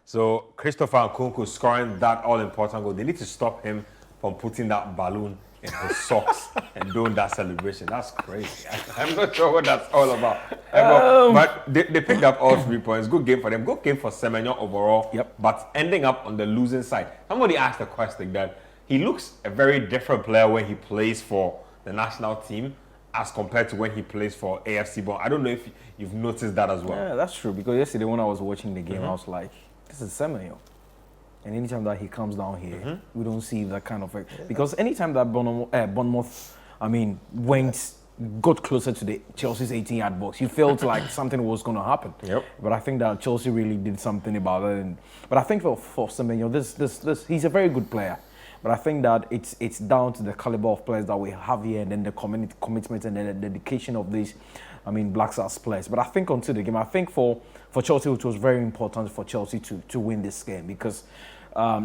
So Christopher Nkunku scoring that all-important goal. They need to stop him from putting that balloon in his socks and doing that celebration. That's crazy. I'm not sure what that's all about. But they picked up all 3 points. Good game for them. Good game for Semenyo overall. Yep. But ending up on the losing side. Somebody asked the question that he looks a very different player when he plays for the national team as compared to when he plays for AFC Bournemouth. I don't know if you've noticed that as well. Yeah, that's true. Because yesterday when I was watching the game, I was like, this is Semenyo. And anytime that he comes down here, we don't see that kind of... Because anytime that Bournemouth, got closer to the Chelsea's 18-yard box, you felt like something was going to happen. Yep. But I think that Chelsea really did something about it. But I think for Semenyo, this he's a very good player. But I think that it's down to the caliber of players that we have here, and then the commitment and the dedication of these, Black Stars players. But I think onto the game, I think for Chelsea, it was very important for Chelsea to win this game because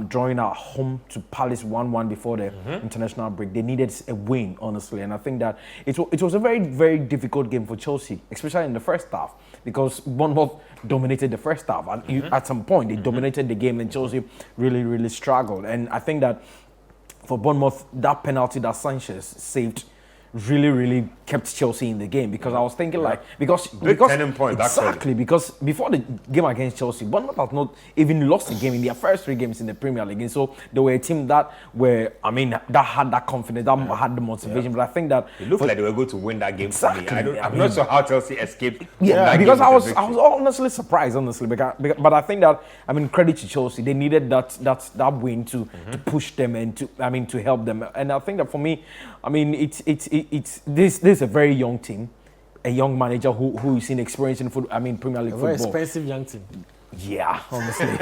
drawing at home to Palace 1-1 before the international break, they needed a win, honestly. And I think that it was a very, very difficult game for Chelsea, especially in the first half, because Bournemouth dominated the first half. And at some point, they dominated the game, and Chelsea really, really struggled. And I think that for Bournemouth, that penalty that Sanchez saved really kept Chelsea in the game, because I was thinking because turning point, exactly, because before the game against Chelsea, Bournemouth has not even lost a game in their first 3 games in the Premier League, and so they were a team that that had that confidence, that had the motivation. But I think that it looked like they were going to win that game. Exactly. For me. I'm not sure how Chelsea escaped. Because I was honestly surprised, but I think that credit to Chelsea, they needed that win to push them and to help them. And I think that for me, this is a very young team, a young manager who is inexperienced in Premier League football. Very expensive young team. Yeah, honestly.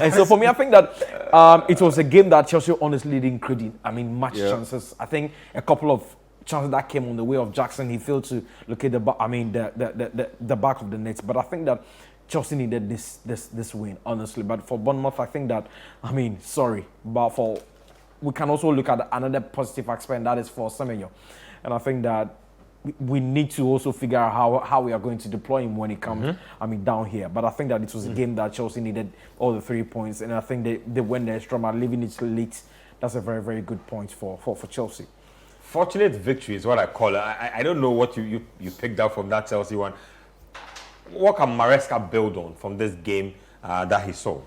And so for me, I think that it was a game that Chelsea honestly didn't create much chances. I think a couple of chances that came on the way of Jackson, he failed to look at the back of the net. But I think that Chelsea needed this win, honestly. But for Bournemouth, I think that but we can also look at another positive aspect, and that is for Semenyo. And I think that we need to also figure out how we are going to deploy him when he comes down here. But I think that it was a game that Chelsea needed all the 3 points, and I think they went the extra mile, leaving it late. That's a very, very good point for Chelsea. Fortunate victory is what I call it. I don't know what you picked up from that Chelsea one. What can Maresca build on from this game that he saw?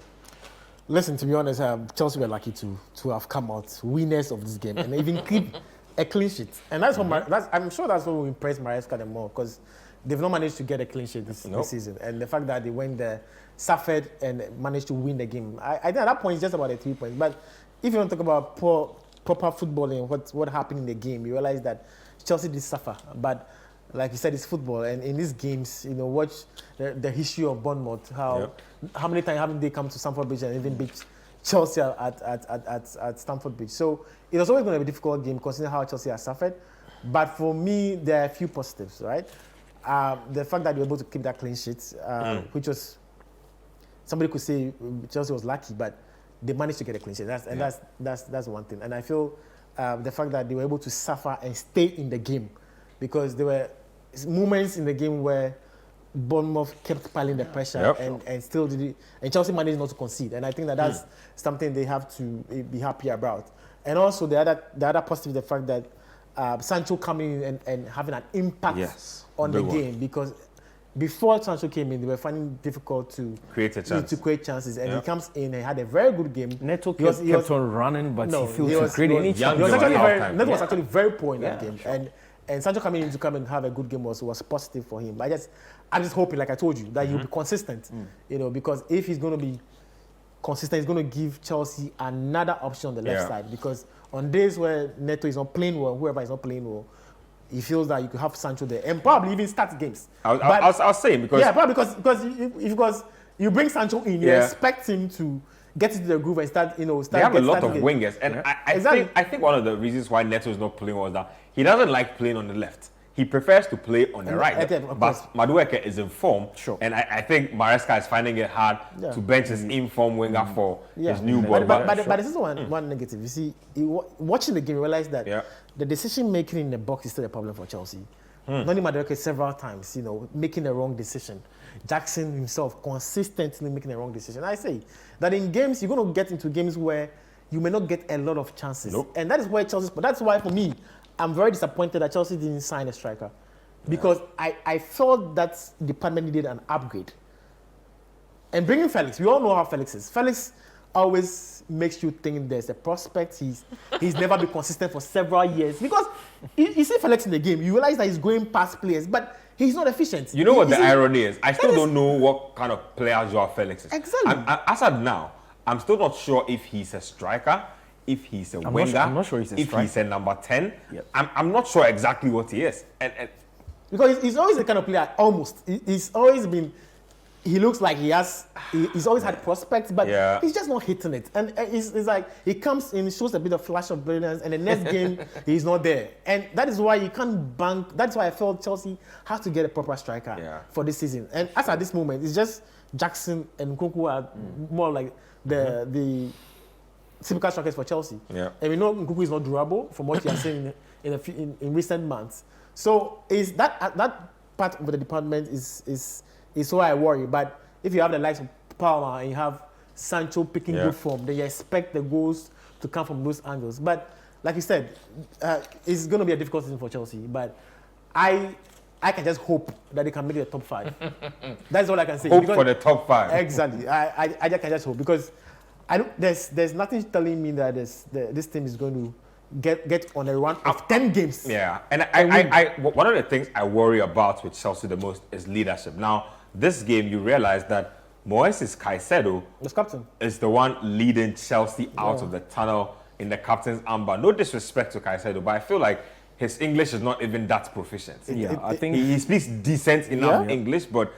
Listen, to be honest, Chelsea were lucky to have come out winners of this game and even keep a clean sheet. And that's what I'm sure that's what will impress Maresca the more, because they've not managed to get a clean sheet this season. And the fact that they went there, suffered, and managed to win the game. I think at that point it's just about the 3 points. But if you want to talk about proper footballing, what happened in the game, you realize that Chelsea did suffer. But like you said, it's football, and in these games, watch the history of Bournemouth. How many times haven't they come to Stamford Bridge and even beat Chelsea at Stamford Bridge? So it was always going to be a difficult game considering how Chelsea has suffered. But for me, there are a few positives, right? The fact that they were able to keep that clean sheet, which was, somebody could say Chelsea was lucky, but they managed to get a clean sheet. That's one thing. And I feel the fact that they were able to suffer and stay in the game, because there were moments in the game where Bournemouth kept piling the pressure and still did it, and Chelsea managed not to concede. And I think that's something they have to be happy about. And also the other positive, the fact that Sancho coming in and having an impact on the game, because before Sancho came in, they were finding it difficult to create chances. And he comes in and had a very good game. Neto kept on running, but he failed to create any chance. Neto was actually very poor in that game. Sure. And Sancho coming in to come and have a good game was positive for him. I'm just hoping, like I told you, that he'll be consistent. Because if he's going to be consistent, he's going to give Chelsea another option on the left side. Because on days where Neto is not playing well, whoever is not playing well, he feels that you could have Sancho there and probably even start games. I was saying because because you bring Sancho in, you expect him to get into the groove and start. They have a lot of wingers, and I think one of the reasons why Neto is not playing was that he doesn't like playing on the left. He prefers to play on the right. But Madueke is in form, and I think Maresca is finding it hard to bench his in-form winger for his new ball. But this is one negative. You see, watching the game, you realize that the decision making in the box is still a problem for Chelsea. Noni Madueke several times, making the wrong decision. Jackson himself consistently making the wrong decision. I say that in games, you're going to get into games where you may not get a lot of chances. Nope. And that is why Chelsea, but that's why for me, I'm very disappointed that Chelsea didn't sign a striker. Because I felt that department needed an upgrade. And bringing Felix, we all know how Felix is. Felix always makes you think there's a prospect. He's never been consistent for several years. Because you see Felix in the game, you realize that he's going past players, but he's not efficient. You know what the irony is? I still don't know what kind of player Joao Felix is. Exactly. As of now, I'm still not sure if he's a striker, if he's a winger, I'm not sure he's a if striker. he's a number 10. Yep. I'm not sure exactly what he is. And Because he's always the kind of player, almost. He's always been, he looks like he's always had prospects, but he's just not hitting it. And it's like, he comes in, shows a bit of flash of brilliance, and the next game, he's not there. And that is why you can't bank, that's why I felt Chelsea has to get a proper striker for this season. And as at this moment, it's just Jackson and Nkunku are more like the typical strikers for Chelsea. Yeah. And we know Nkunku is not durable, from what you are saying in recent months. So is that part of the department is why I worry. But if you have the likes of Palmer and you have Sancho picking good form, then you expect the goals to come from those angles. But like you said, it's going to be a difficult season for Chelsea. But I can just hope that they can make the top 5. That's all I can say. Hope for the top 5. Exactly. I can just hope because there's nothing telling me that this team is going to get on a run of 10 games. Yeah, and I one of the things I worry about with Chelsea the most is leadership. Now, this game, you realize that Moises Caicedo is the one leading Chelsea out of the tunnel in the captain's armband. No disrespect to Caicedo, but I feel like his English is not even that proficient. I think he speaks decent enough English, but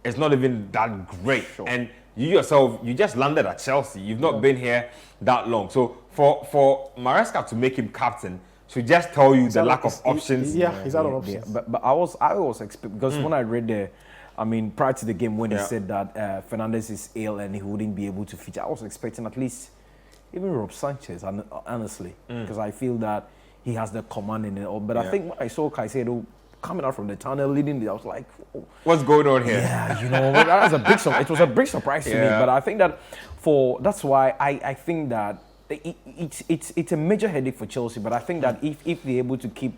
it's not even that great. Sure. And you yourself, you just landed at Chelsea. You've not been here that long. So for Maresca to make him captain should just tell you the lack of options. He's out of options. But I was expecting, because when I read prior to the game when he said that Fernandes is ill and he wouldn't be able to feature, I was expecting at least even Rob Sanchez, honestly, because I feel that he has the command in it all. But I think when I saw Caicedo coming out from the tunnel, leading it, I was like, oh. What's going on here? Yeah, that was it was a big surprise to me. But I think that that's why I think that it's a major headache for Chelsea. But I think that if they're able to keep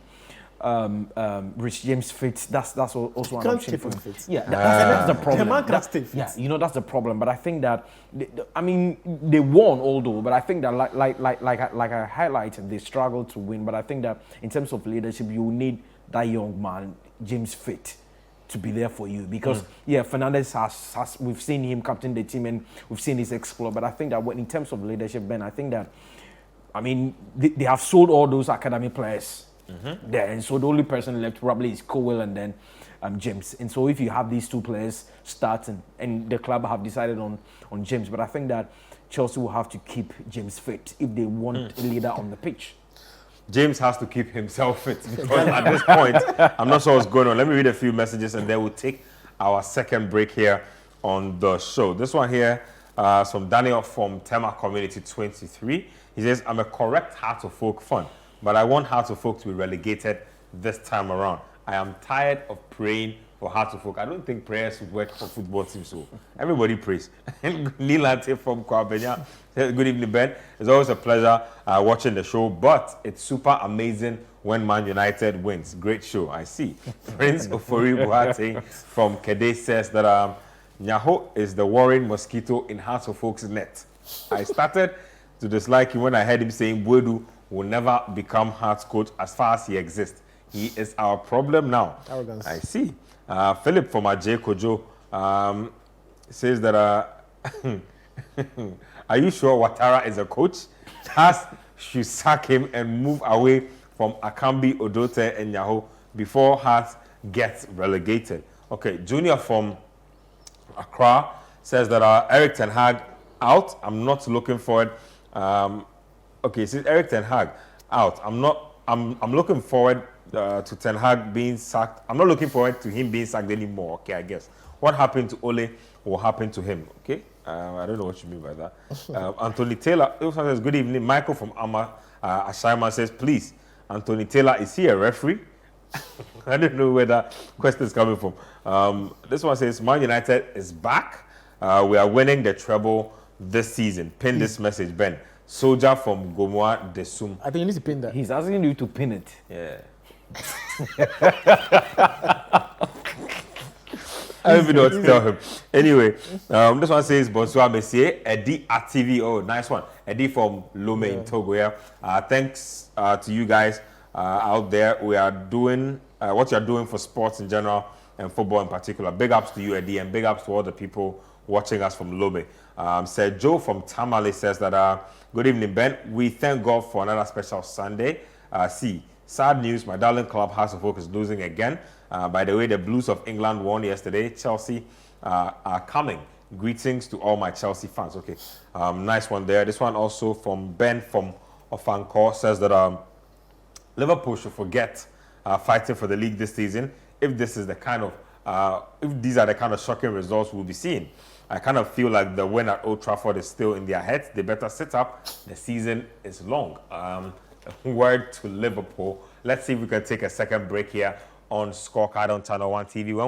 Rich James fit, that's also an option for him. Yeah, that's the problem. The man can't stay fit. Yeah, that's the problem. But I think that they won, although. But I think that like I highlighted, they struggled to win. But I think that in terms of leadership, you need that young man, James Fit, to be there for you. Because, Fernandes has we've seen him captain the team and we've seen his exploit. But I think that in terms of leadership, Ben, I think that, they have sold all those academy players there. And so the only person left probably is Cowell and then James. And so if you have these two players starting, and the club have decided on James, but I think that Chelsea will have to keep James fit if they want a leader on the pitch. James has to keep himself fit because at this point, I'm not sure what's going on. Let me read a few messages and then we'll take our second break here on the show. This one here is from Daniel from Tema Community 23. He says, I'm a correct Heart of Folk fan, but I want Heart of Folk to be relegated this time around. I am tired of praying for Heart of Folk. I don't think prayers would work for football teams, so everybody prays. And Nilante from Kwabenya says, good evening, Ben. It's always a pleasure watching the show, but it's super amazing when Man United wins. Great show, I see. Prince Ofori Buhate from Kede says that Nyaho is the worrying mosquito in Heart of Folk's net. I started to dislike him when I heard him saying Buedu will never become Hearts coach as far as he exists. He is our problem now. Arrogance. I see. Philip from Ajay Kojo says that are you sure Ouattara is a coach? Has should sack him and move away from Akambi, Odote, and Nyaho before Hearts gets relegated. Okay, Junior from Accra says that Eric Ten Hag out. I'm not looking forward. Okay, since Eric Ten Hag out, I'm looking forward to Ten Hag being sacked. I'm not looking forward to him being sacked anymore. Okay, I guess. What happened to Ole will happen to him. Okay, I don't know what you mean by that. Anthony Taylor also says, good evening. Michael from Ashaiman says, please, Anthony Taylor, is he a referee? I don't know where that question is coming from. This one says, Man United is back. We are winning the treble this season. Pin this message, Ben. Soldier from Gomoa Desum. I think you need to pin that. He's asking you to pin it. Yeah. I don't even know what to tell him. Anyway, this one says, Bonsoir, Messier. Eddie at TV. Oh, nice one. Eddie from Lome in Togo. Yeah. Thanks to you guys out there. We are doing what you're doing for sports in general and football in particular. Big ups to you, Eddie, and big ups to all the people watching us from Lome. Said Joe from Tamale says that, good evening, Ben. We thank God for another special Sunday. Sad news, my darling club, House of Oak, is losing again. By the way, the Blues of England won yesterday. Chelsea are coming. Greetings to all my Chelsea fans. Okay, nice one there. This one also from Ben from Ofanko says that Liverpool should forget fighting for the league this season. If this is the kind of, if these are the kind of shocking results we'll be seeing, I kind of feel like the win at Old Trafford is still in their heads. They better sit up. The season is long. Word to Liverpool. Let's see if we can take a second break here on Scorecard on Channel 1 TV. When